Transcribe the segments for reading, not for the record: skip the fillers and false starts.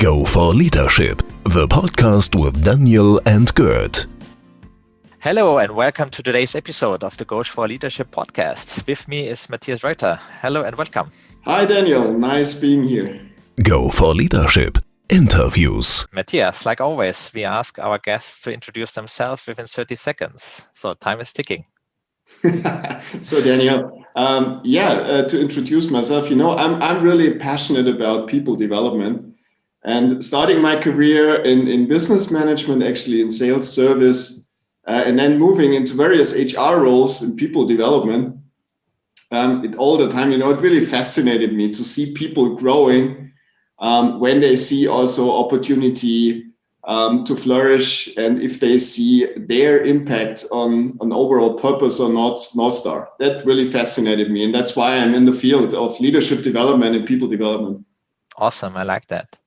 Go for Leadership, the podcast with Daniel and Gert. Hello and welcome to today's episode of the Go for Leadership podcast. With me is Matthias Reuter. Hello and welcome. Hi Daniel, nice being here. Go for Leadership interviews. Matthias, like always, we ask our guests to introduce themselves within 30 seconds. So time is ticking. So Daniel, to introduce myself, I'm really passionate about people development, and starting my career in business management, actually in sales service, and then moving into various HR roles in people development. All the time, it really fascinated me to see people growing when they see also opportunity to flourish, and if they see their impact on overall purpose or North Star. That really fascinated me, and that's why I'm in the field of leadership development and people development. Awesome, I like that.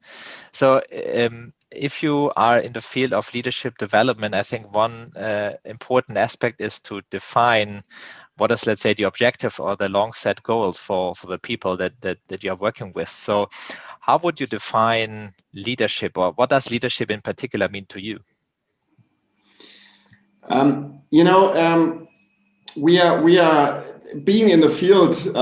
So if you are in the field of leadership development, I think one important aspect is to define what is, let's say, the objective or the long set goals for the people that you are working with. So how would you define leadership, or what does leadership in particular mean to you? We are being in the field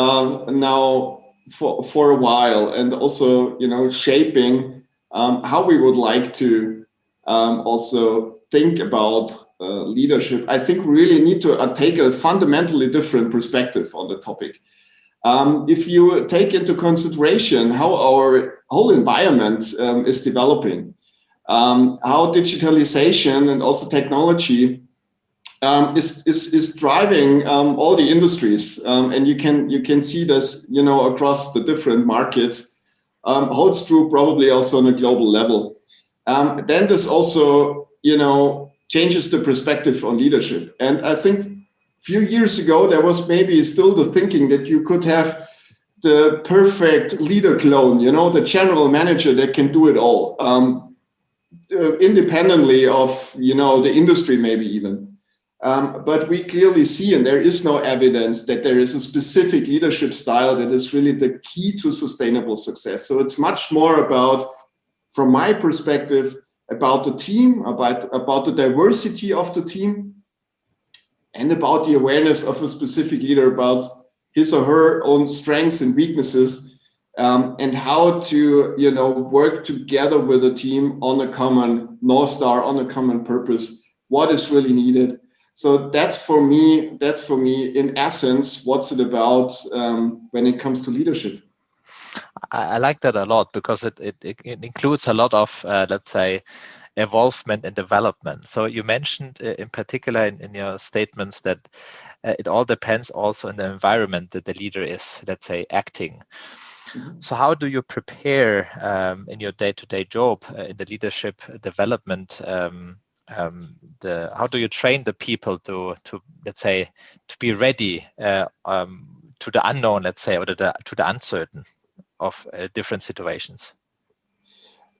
now for a while, and also shaping how we would like to also think about leadership. I think we really need to take a fundamentally different perspective on the topic. If you take into consideration how our whole environment is developing, how digitalization and also technology is driving all the industries, and you can see this across the different markets, holds true probably also on a global level. Then this also changes the perspective on leadership. And I think few years ago, there was maybe still the thinking that you could have the perfect leader clone, the general manager that can do it all, independently of, the industry maybe even. But we clearly see, and there is no evidence that there is a specific leadership style that is really the key to sustainable success. So it's much more about, from my perspective, about the team, about the diversity of the team, and about the awareness of a specific leader about his or her own strengths and weaknesses, and how to work together with a team on a common North Star, on a common purpose, what is really needed. So that's for me in essence what's it about when it comes to leadership. I like that a lot, because it includes a lot of let's say involvement and development. So you mentioned in particular in your statements that it all depends also on the environment that the leader is, let's say, acting. Mm-hmm. So how do you prepare in your day-to-day job in the leadership development? How do you train the people to let's say to be ready to the unknown, let's say, or to the uncertain of different situations?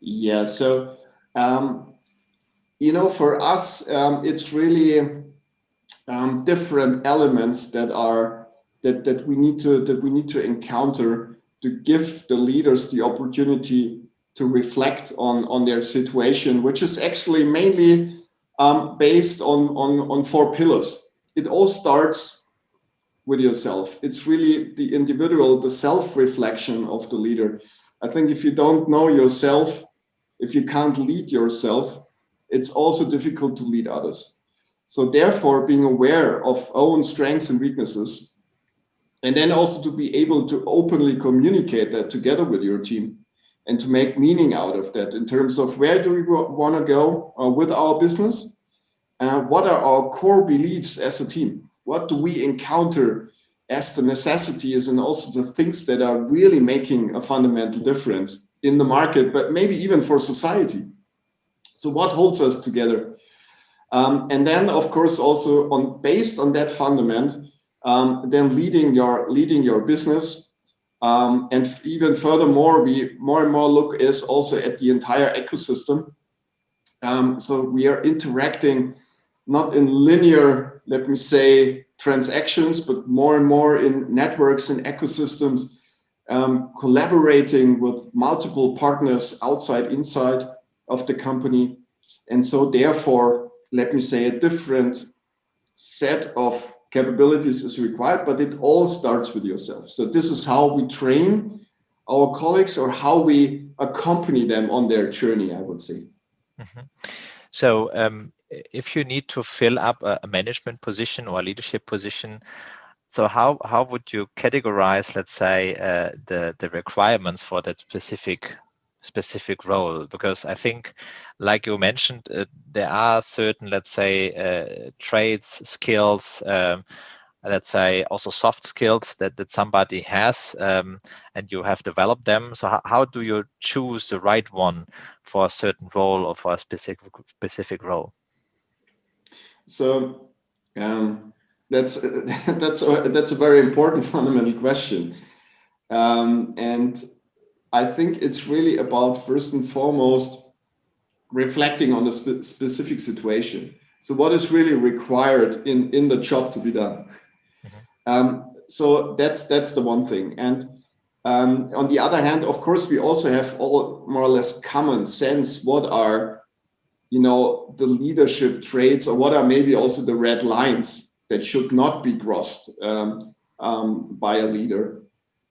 Yeah, so for us, it's really different elements that we need to encounter to give the leaders the opportunity to reflect on their situation, which is actually mainly based on four pillars. It all starts with yourself. It's really the individual, the self-reflection of the leader. I think if you don't know yourself, if you can't lead yourself, it's also difficult to lead others. So therefore, being aware of own strengths and weaknesses, and then also to be able to openly communicate that together with your team, and to make meaning out of that in terms of where do we want to go with our business, what are our core beliefs as a team, what do we encounter as the necessities and also the things that are really making a fundamental difference in the market, but maybe even for society. So what holds us together? And then, of course, also based on that fundament, then leading your business. And even furthermore, we more and more look is also at the entire ecosystem. So we are interacting not in linear, let me say, transactions, but more and more in networks and ecosystems collaborating with multiple partners outside, inside of the company. And so therefore, let me say, a different set of capabilities is required, but it all starts with yourself. So this is how we train our colleagues, or how we accompany them on their journey, I would say. Mm-hmm. So if you need to fill up a management position or a leadership position, so how would you categorize, let's say, the requirements for that specific role? Because I think, like you mentioned, there are certain, let's say, traits, skills, let's say also soft skills that somebody has, and you have developed them. So how do you choose the right one for a certain role or for a specific role? So that's a very important fundamental question, and I think it's really about, first and foremost, reflecting on the specific situation. So what is really required in the job to be done? So that's the one thing. And on the other hand, of course, we also have all more or less common sense. What are, the leadership traits, or what are maybe also the red lines that should not be crossed by a leader?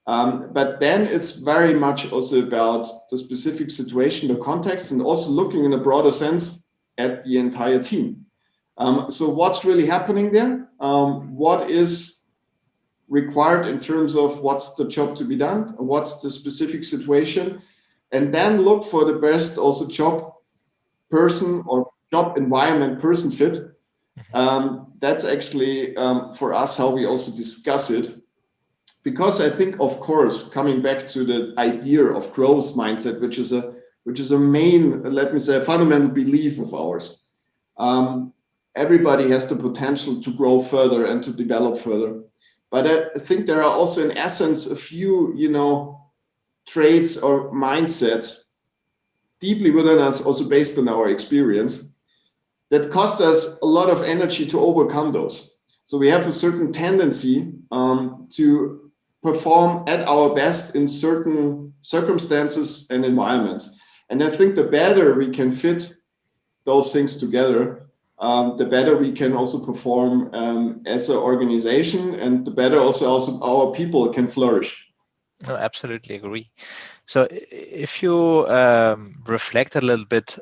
But then it's very much also about the specific situation, the context, and also looking in a broader sense at the entire team. So what's really happening there? What is required in terms of what's the job to be done? What's the specific situation? And then look for the best also job person or job environment person fit. That's actually for us how we also discuss it. Because I think, of course, coming back to the idea of growth mindset, which is a main, let me say, a fundamental belief of ours. Everybody has the potential to grow further and to develop further. But I think there are also, in essence, a few, traits or mindsets deeply within us, also based on our experience, that cost us a lot of energy to overcome those. So we have a certain tendency to perform at our best in certain circumstances and environments. And I think the better we can fit those things together, the better we can also perform as an organization, and the better also our people can flourish. I absolutely agree. So if you reflect a little bit,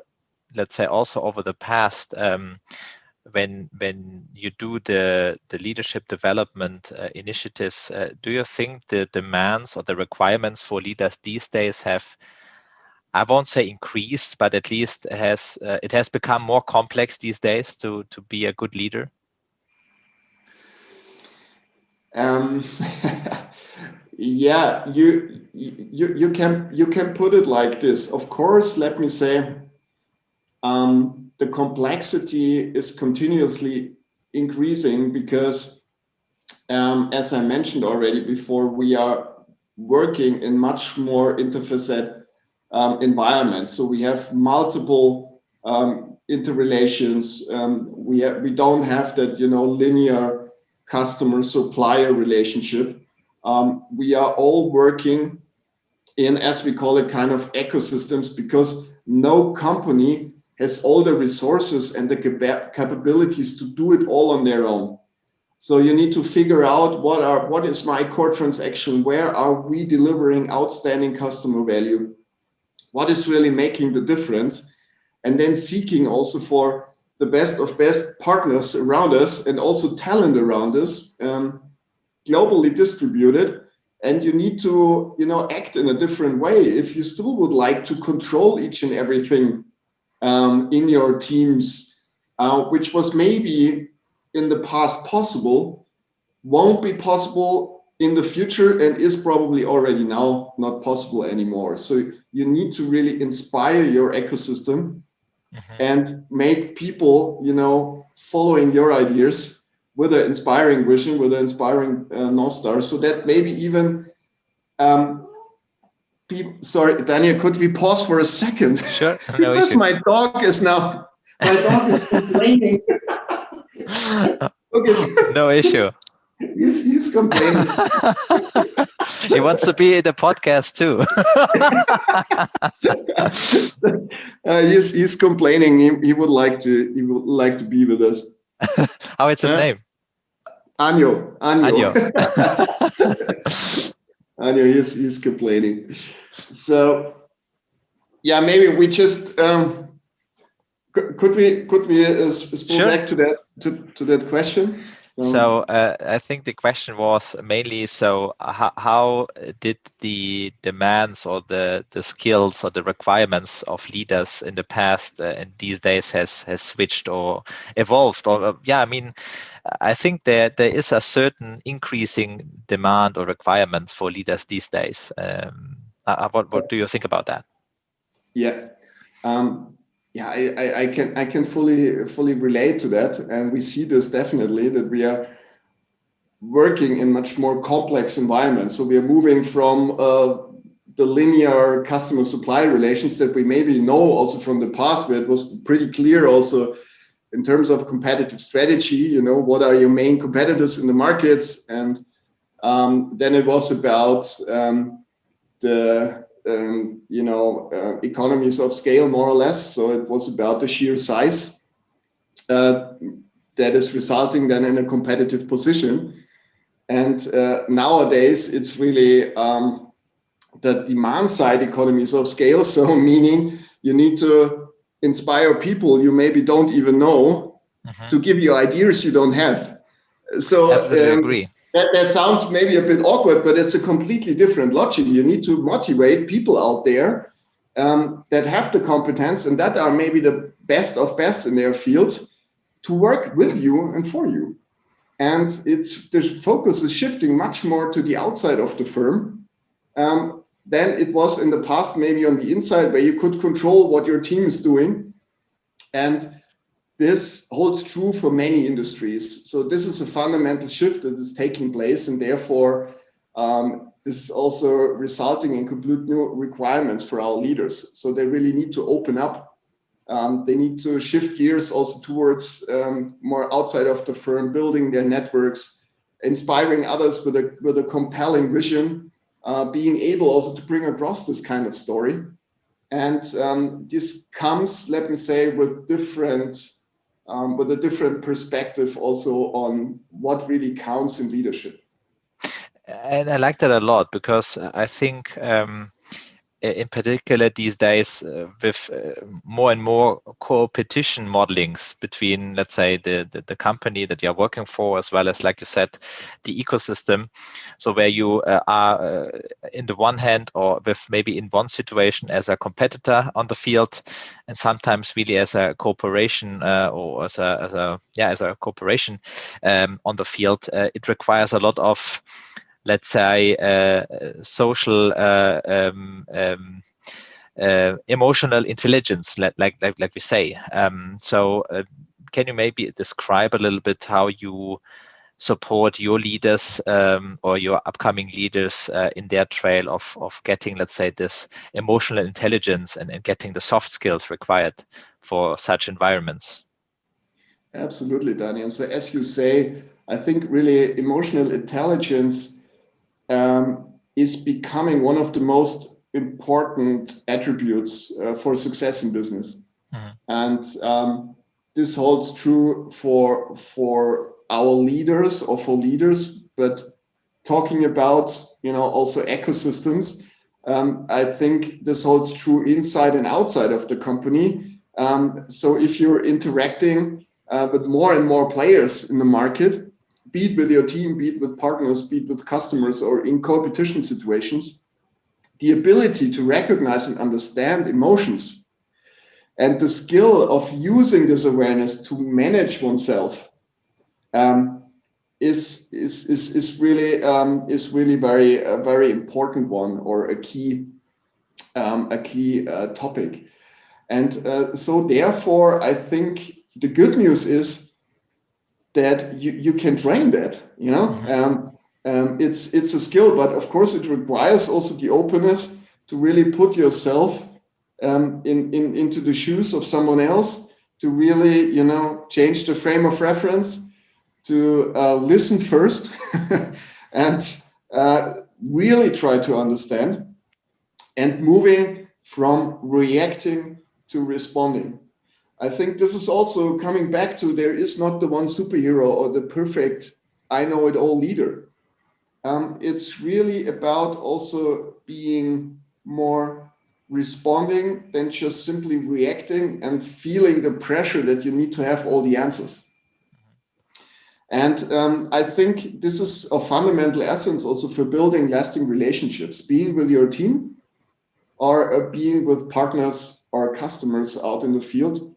let's say also over the past, when you do the leadership development initiatives, do you think the demands or the requirements for leaders these days have, I won't say increased, but at least it has become more complex these days to be a good leader? Yeah, you can put it like this. Of course, let me say, the complexity is continuously increasing because, as I mentioned already before, we are working in much more interfacet environments. So we have multiple interrelations. We don't have that linear customer supplier relationship. We are all working in, as we call it, kind of ecosystems, because no company has all the resources and the capabilities to do it all on their own. So you need to figure out what is my core transaction, where are we delivering outstanding customer value, what is really making the difference, and then seeking also for the best of best partners around us and also talent around us, globally distributed. And you need to act in a different way. If you still would like to control each and everything in your teams, which was maybe in the past possible, won't be possible in the future, and is probably already now not possible anymore. So you need to really inspire your ecosystem and make people following your ideas with an inspiring vision, with an inspiring North Star, so that maybe even sorry, Daniel, could we pause for a second? Sure. No because issue. My dog is complaining. Okay. No issue. He's complaining. He wants to be in the podcast too. He's complaining. He would like to be with us. How is his name? Anjo. Anjo. Anjo, he's complaining. So yeah, maybe we just could we spool Sure. back to that question? So I think the question was mainly, so how did the demands or the skills or the requirements of leaders in the past and these days has switched or evolved? Or I mean, I think there is a certain increasing demand or requirements for leaders these days. What do you think about that? Yeah. Yeah, I can fully relate to that, and we see this definitely, that we are working in much more complex environments. So we are moving from the linear customer supply relations that we maybe know also from the past, where it was pretty clear also in terms of competitive strategy, what are your main competitors in the markets, and then it was about the economies of scale, more or less. So it was about the sheer size that is resulting then in a competitive position. And nowadays, it's really the demand side economies of scale. So meaning you need to inspire people you maybe don't even know to give you ideas you don't have. So agree. That sounds maybe a bit awkward, but it's a completely different logic. You need to motivate people out there that have the competence and that are maybe the best of best in their field to work with you and for you. And the focus is shifting much more to the outside of the firm than it was in the past, maybe on the inside, where you could control what your team is doing. And this holds true for many industries. So this is a fundamental shift that is taking place, and therefore this is also resulting in complete new requirements for our leaders. So they really need to open up. They need to shift gears also towards more outside of the firm, building their networks, inspiring others with a compelling vision, being able also to bring across this kind of story. And this comes, let me say, with a different perspective also on what really counts in leadership. And I like that a lot, because I think in particular these days with more and more co-opetition modelings between, let's say, the company that you're working for, as well as, like you said, the ecosystem. So where you are in the one hand, or with maybe in one situation as a competitor on the field, and sometimes really as a cooperation or as a cooperation on the field, it requires a lot of, let's say, social, emotional intelligence, like we say. So can you maybe describe a little bit how you support your leaders or your upcoming leaders in their trail of getting, let's say, this emotional intelligence and getting the soft skills required for such environments? Absolutely, Daniel. So as you say, I think really emotional intelligence is becoming one of the most important attributes for success in business. And this holds true for our leaders or for leaders, but talking about, also ecosystems, I think this holds true inside and outside of the company. So if you're interacting with more and more players in the market, be it with your team, be it with partners, be it with customers, or in competition situations, the ability to recognize and understand emotions and the skill of using this awareness to manage oneself is really very important one, or a key topic. And so therefore, I think the good news is that you can train that, it's a skill, but of course it requires also the openness to really put yourself into the shoes of someone else, to really, change the frame of reference, to listen first and really try to understand, and moving from reacting to responding. I think this is also coming back to, there is not the one superhero or the perfect I know it all leader. It's really about also being more responding than just simply reacting and feeling the pressure that you need to have all the answers. And I think this is a fundamental essence also for building lasting relationships, being with your team or being with partners or customers out in the field.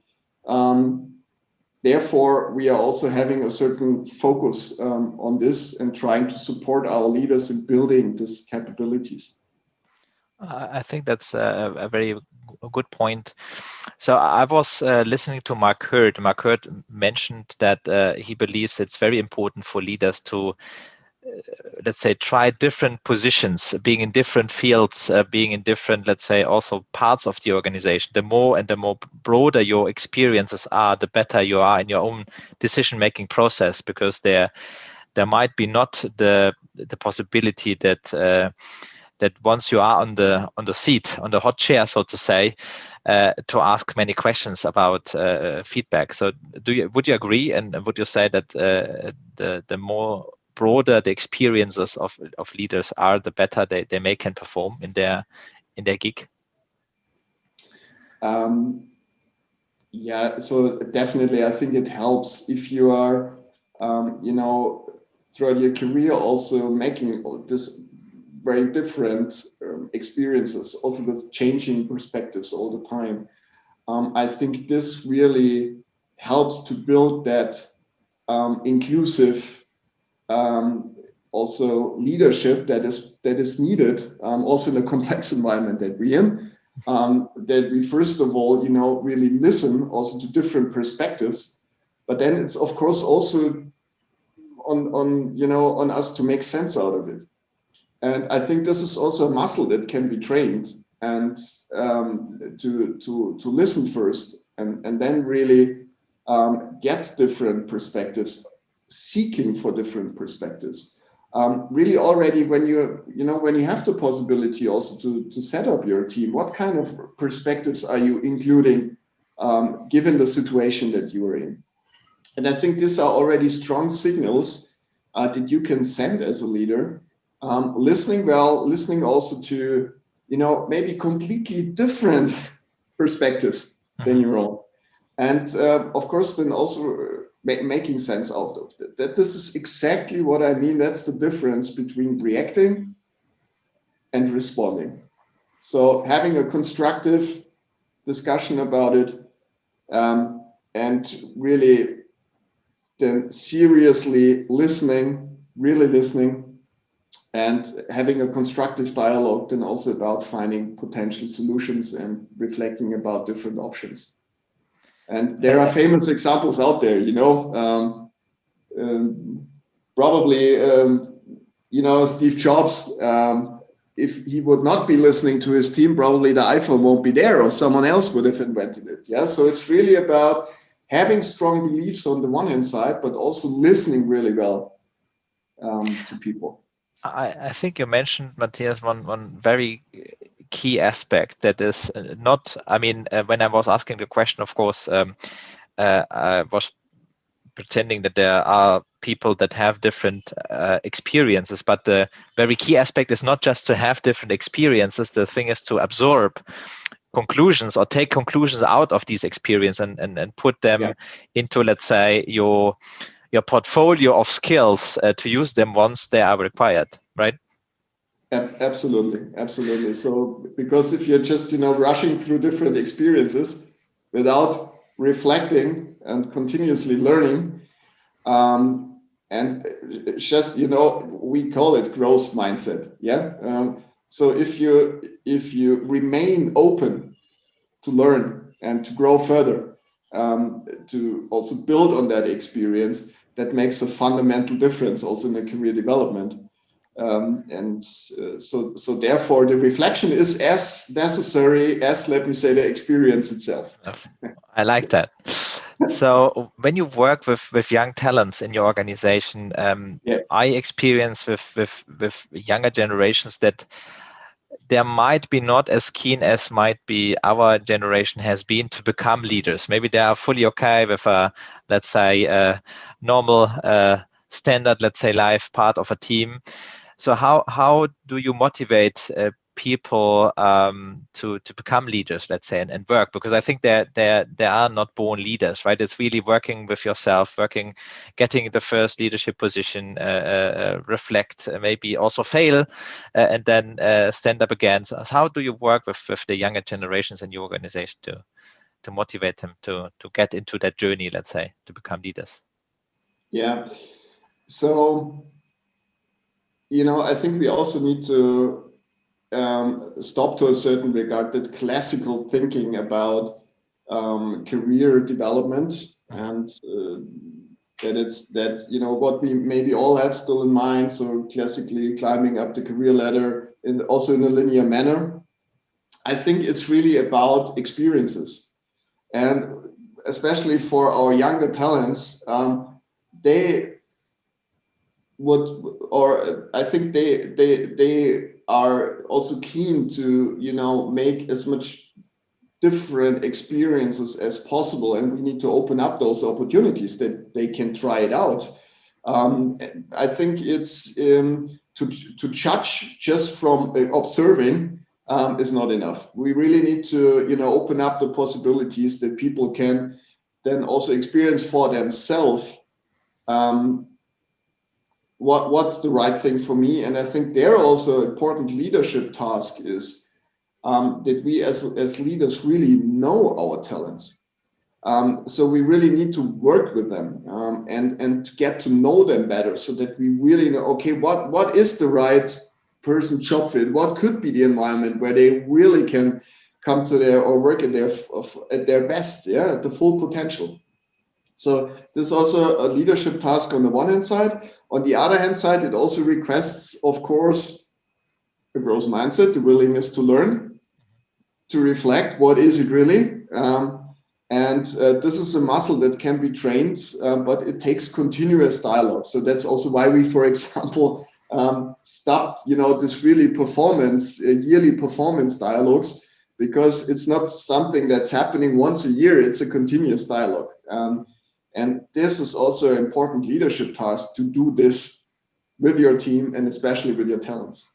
Therefore, we are also having a certain focus on this and trying to support our leaders in building these capabilities. I think that's a very good point. So I was listening to Mark Hurt. Mark Hurt mentioned that he believes it's very important for leaders to, let's say, try different positions, being in different fields, being in different, let's say, also parts of the organization. The more broader your experiences are, the better you are in your own decision-making process, because there might be not the possibility that that once you are on the seat, on the hot chair, so to say, to ask many questions about feedback. So would you agree, and would you say that the more broader the experiences of leaders are, the better they can perform in their gig? Yeah, so definitely I think it helps if you are throughout your career also making this very different experiences, also with changing perspectives all the time. I think this really helps to build that inclusive also leadership that is needed also in a complex environment that we're in. That we first of all really listen also to different perspectives, but then it's of course also on us to make sense out of it. And I think this is also a muscle that can be trained, and to listen first and then really get different perspectives, seeking for different perspectives. Really already when you have the possibility also to set up your team, what kind of perspectives are you including given the situation that you are in? And I think these are already strong signals that you can send as a leader. Listening well, listening also to, maybe completely different perspectives than your own. And of course, then also making sense out of it. That this is exactly what I mean. That's the difference between reacting and responding. So having a constructive discussion about it, and really then seriously listening, really listening, and having a constructive dialogue, then also about finding potential solutions and reflecting about different options. And there are famous examples out there, probably, Steve Jobs, if he would not be listening to his team, probably the iPhone won't be there, or someone else would have invented it. Yeah. So it's really about having strong beliefs on the one hand side, but also listening really well to people. I think you mentioned, Matthias, one very key aspect that is not, when I was asking the question, of course, I was pretending that there are people that have different experiences, but the very key aspect is not just to have different experiences. The thing is to absorb conclusions or take conclusions out of these experiences and put them into, let's say, your portfolio of skills to use them once they are required, right? Absolutely. So because if you're just rushing through different experiences without reflecting and continuously learning, and just we call it growth mindset. So if you remain open to learn and to grow further, to also build on that experience, that makes a fundamental difference also in the career development. So therefore the reflection is as necessary as, let me say, the experience itself. I like that. So when you work with young talents in your organization, Yeah. I experience with younger generations that there might be not as keen as might be our generation has been to become leaders. Maybe they are fully okay with a, let's say, a normal standard, let's say, life part of a team. So how do you motivate people to become leaders, let's say, and work? Because I think they are not born leaders, right? It's really working with yourself, getting the first leadership position, reflect, maybe also fail, and then stand up again. So how do you work with the younger generations in your organization to motivate them to get into that journey, let's say, to become leaders? Yeah. So, I think we also need to stop to a certain regard that classical thinking about career development, and that what we maybe all have still in mind. So classically climbing up the career ladder also in a linear manner. I think it's really about experiences, and especially for our younger talents, they would, or I think they are also keen to make as much different experiences as possible, and we need to open up those opportunities that they can try it out. I think it's to judge just from observing is not enough. We really need to open up the possibilities that people can then also experience for themselves. What's the right thing for me? And I think there also important leadership task is that we as leaders really know our talents. So we really need to work with them and to get to know them better, so that we really know, okay, what is the right person job fit? What could be the environment where they really can come to their or work at their best, at the full potential. So this is also a leadership task on the one hand side. On the other hand side, it also requests, of course, a growth mindset, the willingness to learn, to reflect what is it really. And this is a muscle that can be trained, but it takes continuous dialogue. So that's also why we, for example, stopped, this really yearly performance dialogues, because it's not something that's happening once a year. It's a continuous dialogue. And this is also an important leadership task, to do this with your team and especially with your talents.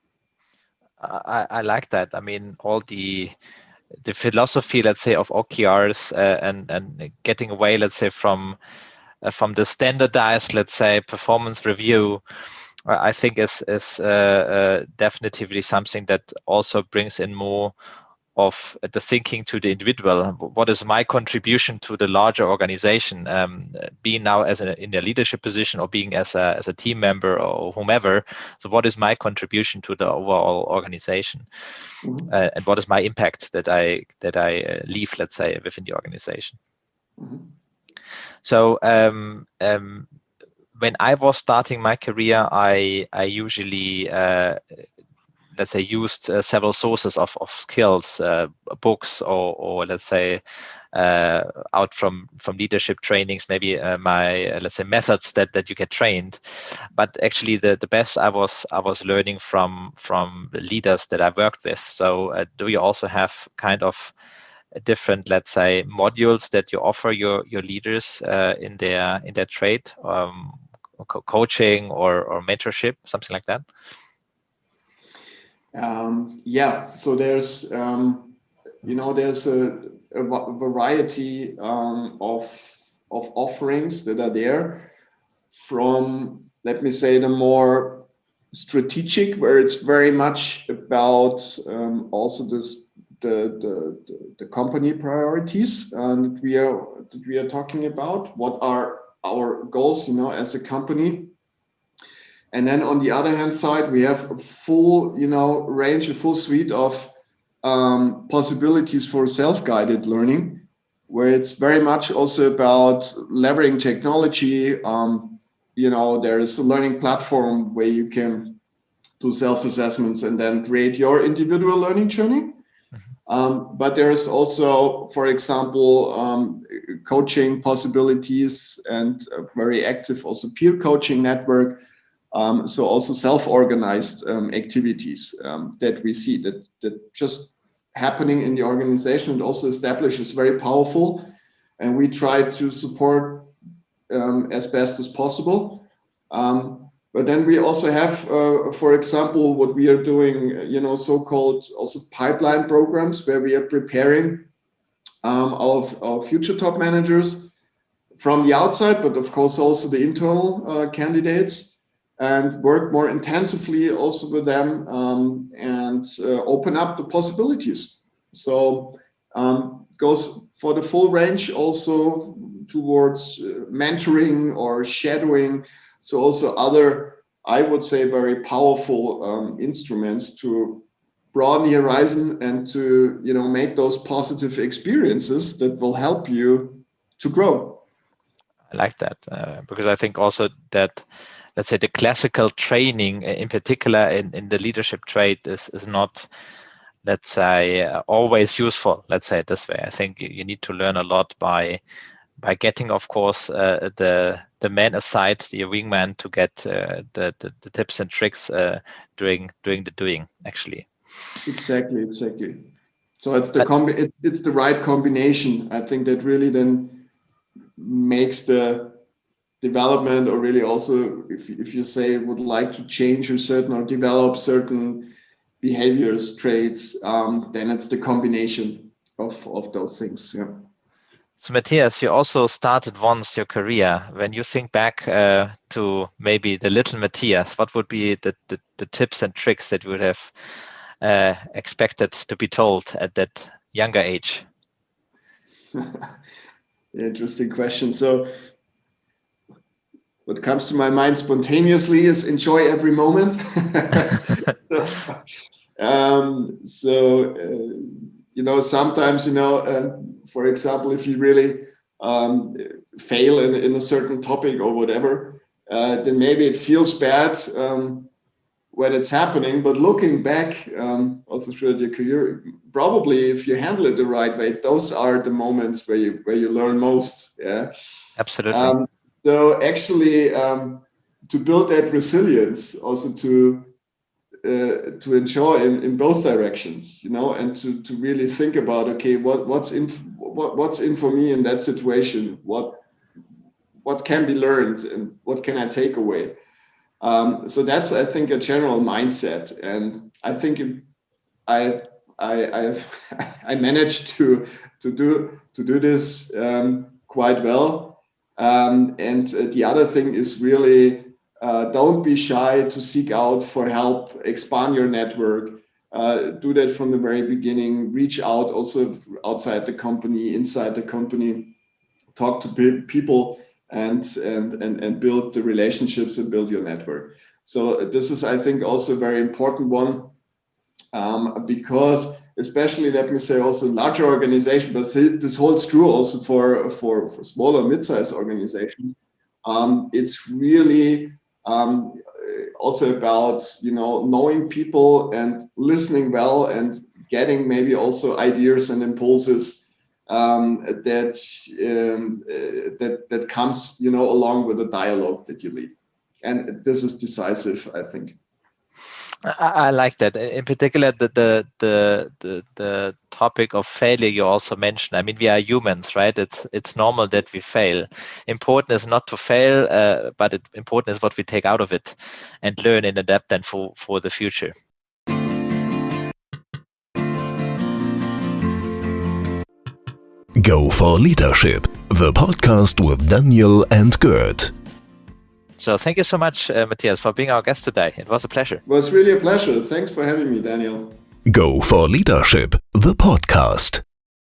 I like that. I mean, all the philosophy, let's say, of OKRs and getting away, let's say, from the standardized, let's say, performance review, I think is definitively something that also brings in more of the thinking to the individual. What is my contribution to the larger organization, being now in a leadership position, or being as a team member or whomever? So what is my contribution to the overall organization? Mm-hmm. And what is my impact that I leave, let's say, within the organization? Mm-hmm. So when I was starting my career, I usually let's say used several sources of skills, books, or let's say out from leadership trainings, maybe my let's say methods that you get trained. But actually the best I was learning from the leaders that I worked with. So do you also have kind of different, let's say, modules that you offer your leaders in their trade, coaching or mentorship, something like that? So there's there's a variety of offerings that are there, from, let me say, the more strategic, where it's very much about also the company priorities that we are talking about. What are our goals, as a company? And then on the other hand side, we have a full, range, a full suite of possibilities for self-guided learning, where it's very much also about leveraging technology. There is a learning platform where you can do self-assessments and then create your individual learning journey. But there is also, for example, coaching possibilities and a very active also peer coaching network. So also self-organized activities that we see that just happening in the organization and also established is very powerful. And we try to support as best as possible. But then we also have, for example, what we are doing, so-called also pipeline programs where we are preparing our future top managers from the outside, but of course also the internal candidates, and work more intensively also with them and open up the possibilities. So goes for the full range also towards mentoring or shadowing. So also other, I would say, very powerful instruments to broaden the horizon and to make those positive experiences that will help you to grow. I like that because I think also that, let's say, the classical training in particular in the leadership trait is not, let's say, always useful. Let's say it this way. I think you need to learn a lot by getting, of course, the man aside, the wingman, to get the tips and tricks during the doing, actually. Exactly. So it's it's the right combination. I think that really then makes the development, or really also if you say would like to change or develop certain behaviors, traits, then it's the combination of those things. Yeah. So Matthias, you also started once your career. When you think back to maybe the little Matthias, what would be the tips and tricks that you would have expected to be told at that younger age? Interesting question. So what comes to my mind spontaneously is enjoy every moment. Sometimes, for example, if you really fail in a certain topic or whatever, then maybe it feels bad when it's happening. But looking back, also through your career, probably if you handle it the right way, those are the moments where you learn most. Yeah, absolutely. So actually, to build that resilience, also to enjoy in both directions, and to really think about, okay, what's in for me in that situation, what can be learned and what can I take away. So that's, I think, a general mindset, and I think I managed to do this quite well. And the other thing is really don't be shy to seek out for help, expand your network, do that from the very beginning, reach out also outside the company, inside the company, talk to people and build the relationships and build your network. So this is, I think, also a very important one, because especially, let me say, also larger organizations, but this holds true also for smaller mid-sized organizations. It's really also about knowing people and listening well and getting maybe also ideas and impulses that comes along with the dialogue that you lead, and this is decisive, I think. I like that. In particular, the topic of failure you also mentioned. I mean, we are humans, right? It's normal that we fail. Important is not to fail, but important is what we take out of it and learn and adapt then for the future. Go for Leadership, the podcast with Daniel and Gert. So thank you so much, Matthias, for being our guest today. It was a pleasure. It was really a pleasure. Thanks for having me, Daniel. Go for Leadership, the podcast.